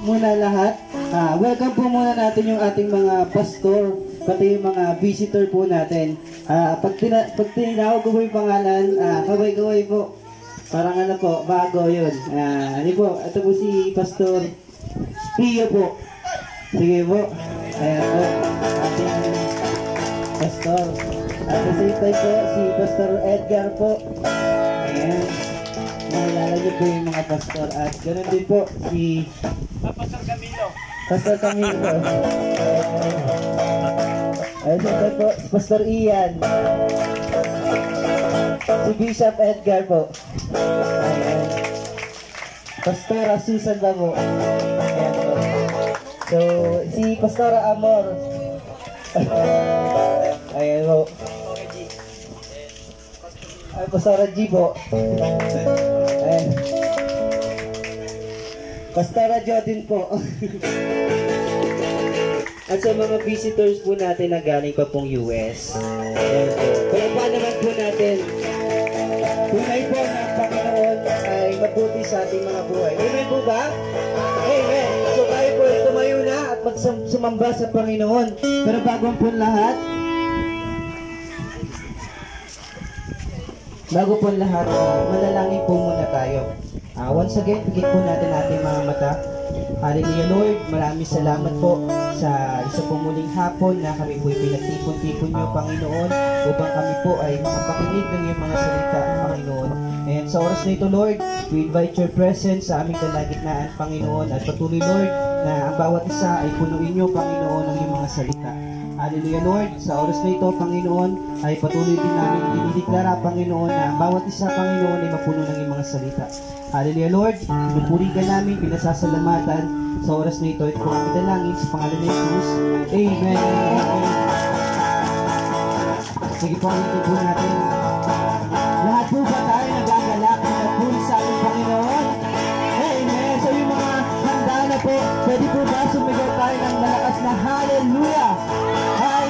muna lahat. Welcome po muna natin yung ating mga pastor, pati yung mga visitor po natin. Pag tinawag ko po yung pangalan, kaway-kaway po. Parang ano po, bago yun. Ano po, ito po si Pastor Pio po. Sige po. Ayan po, ating pastor. At sa same time po, si Pastor Edgar po. Ayan. Nalala niyo po yung mga pastor. At ganoon din po si Pastor Camilo. Pastor Camilo po. Ayan po, si Pastor Ian. Si Bishop Edgar po. Ayan. Pastora Susan ba po? Ayan po. So, si Pastora Amor. Ayan po. Ay, Pastora G po. Ayan. Pastora Jodin po. At sa mga visitors po natin na galing pa pong US. Ayan po. Palagpan naman po natin. Tunay po na ang Panginoon ay mabuti sa ating mga buhay. Amen po ba? Amen. So tayo po ay tumayo na at magsumamba sa Panginoon. Pero bago po lahat, manalangin po muna tayo. Once again, pigit po natin ating mga mata. Hallelujah Lord, maraming salamat po sa isa po muling hapon na kami po pinagtipon-tipon niyo, Panginoon, upang kami po ay makapakinig ng iyong mga salita, Panginoon. And sa oras na ito, Lord, we invite your presence sa aming kalagitnaan, Panginoon, at patuloy, Lord, na ang bawat isa ay punuin niyo, Panginoon, ng iyong mga salita. Hallelujah Lord, sa oras na ito, Panginoon, ay patuloy din namin dinideklara, Panginoon, na ang bawat isa, Panginoon, ay mapuno ng iyong mga salita. Hallelujah Lord, pinupuri ka namin, pinasasalamatan sa oras na ito. Ito po kami dalangin sa pangalan ni Jesus. Amen. Sige po, hindi po natin. Lahat po ba tayo nagagalak na nagpuri sa ating Panginoon? Amen. So yung mga handa na po, pwede po ba sumigaw tayo ng malakas na hallelujah? Hallelujah!